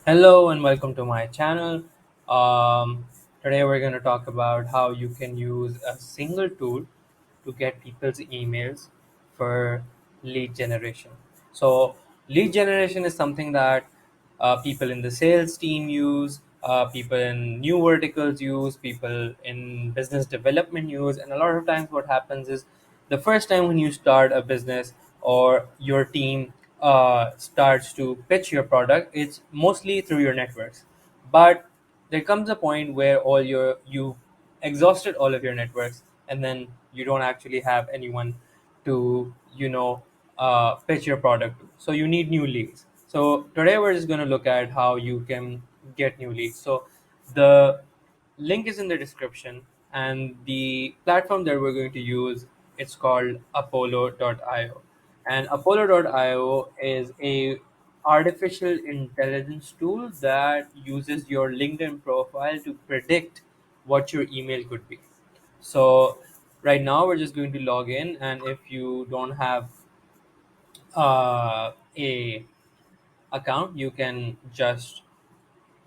Hello and welcome to my channel. Um, Today we're going to talk about how you can use a single tool to get people's emails for lead generation. So, lead generation is something that people in the sales team use, people in new verticals use, people in business development use, and a lot of times what happens is the first time when you start a business or your team starts to pitch your product, it's mostly through your networks. But there comes a point where you exhausted all of your networks, and then you don't actually have anyone to pitch your product to. So you need new leads. So today we're just going to look at how you can get new leads. So the link is in the description, and the platform that we're going to use, it's called apollo.io. And apollo.io is a artificial intelligence tool that uses your LinkedIn profile to predict what your email could be. So right now we're just going to log in, and if you don't have a account, you can just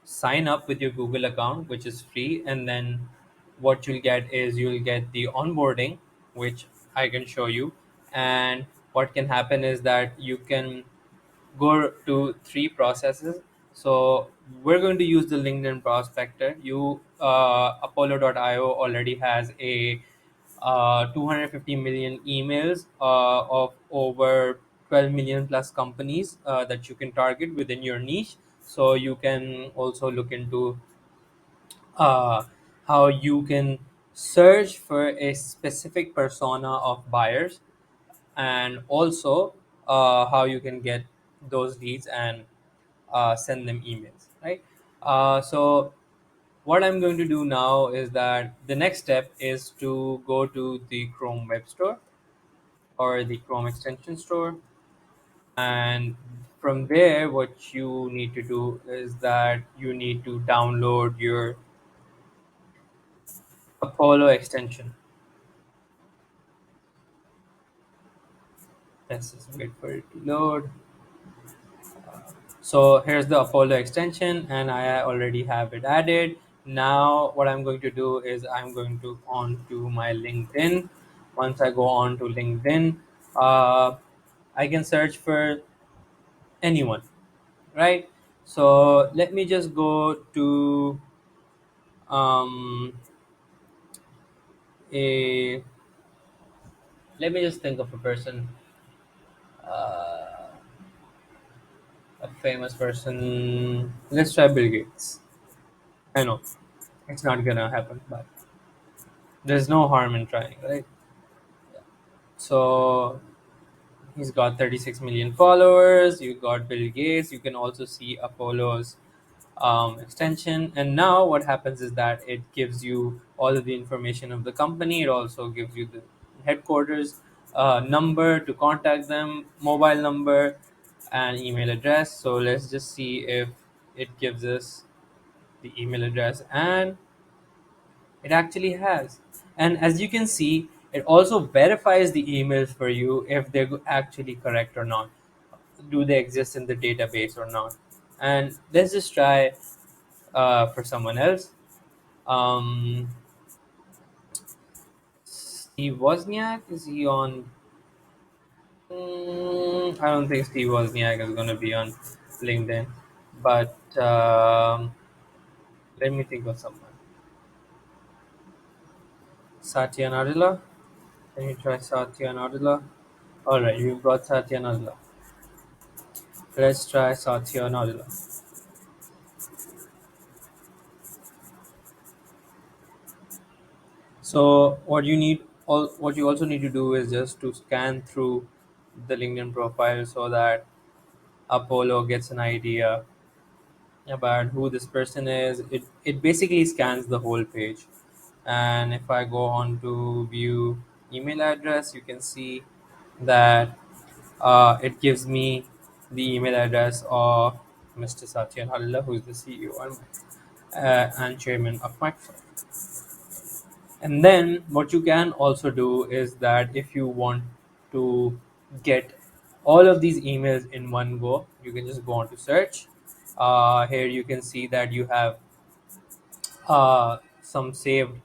sign up with your Google account, which is free, and then what you'll get is you'll get the onboarding, which I can show you. And what can happen is that you can go to three processes. So we're going to use the LinkedIn prospector. Apollo.io already has a 250 million emails of over 12 million plus companies that you can target within your niche. So you can also look into uh, how you can search for a specific persona of buyers, and also how you can get those leads and send them emails, right? So what I'm going to do now is that the next step is to go to the Chrome Web Store or the Chrome extension store, and from there what you need to do is that you need to download your Apollo extension. Let's just wait for it to load. So here's the Apollo extension, and I already have it added. Now what I'm going to do is I'm going to on to my LinkedIn. Once I go on to LinkedIn, uh, I can search for anyone, right? So let me just go to um, a let me just think of a person, uh, a famous person. Let's try Bill Gates. I know it's not gonna happen, but there's no harm in trying, right? So he's got 36 million followers. You got Bill Gates. You can also see Apollo's extension. And now what happens is that it gives you all of the information of the company. It also gives you the headquarters number to contact them, mobile number, and email address. So let's just see if it gives us the email address, and it actually has. And as you can see, it also verifies the emails for you if they're actually correct or not. Do they exist in the database or not? And let's just try for someone else. Um, Steve Wozniak, is he on? I don't think Steve Wozniak is going to be on LinkedIn. But let me think of someone. Satya Nadella. Can you try Satya Nadella? All right, you've got Satya Nadella. Let's try Satya Nadella. So what you also need to do is just to scan through the LinkedIn profile so that Apollo gets an idea about who this person is. It basically scans the whole page. And if I go on to view email address, you can see that it gives me the email address of Mr. Satya Nadella, who is the CEO and chairman of Microsoft. And then what you can also do is that if you want to get all of these emails in one go, you can just go on to search. Here you can see that you have some saved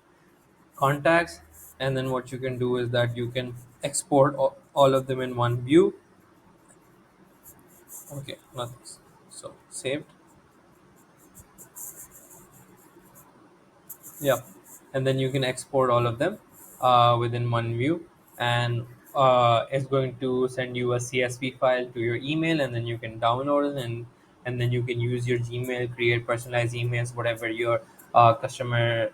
contacts, and then what you can do is that you can export all of them in one view. Okay, nothing. So saved. Yeah, and then you can export all of them within one view, and it's going to send you a CSV file to your email, and then you can download it, and then you can use your Gmail, create personalized emails, whatever your customer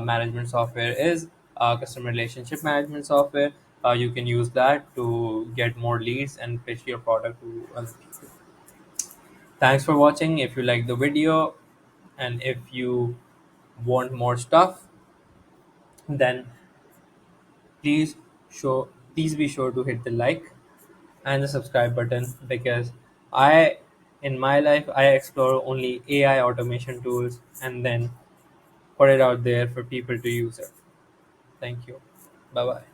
management software is, customer relationship management software. You can use that to get more leads and pitch your product to other people. Thanks for watching. If you like the video, and if you want more stuff, then please show please be sure to hit the like and the subscribe button, because I in my life I explore only AI automation tools and then put it out there for people to use it. Thank you. Bye bye.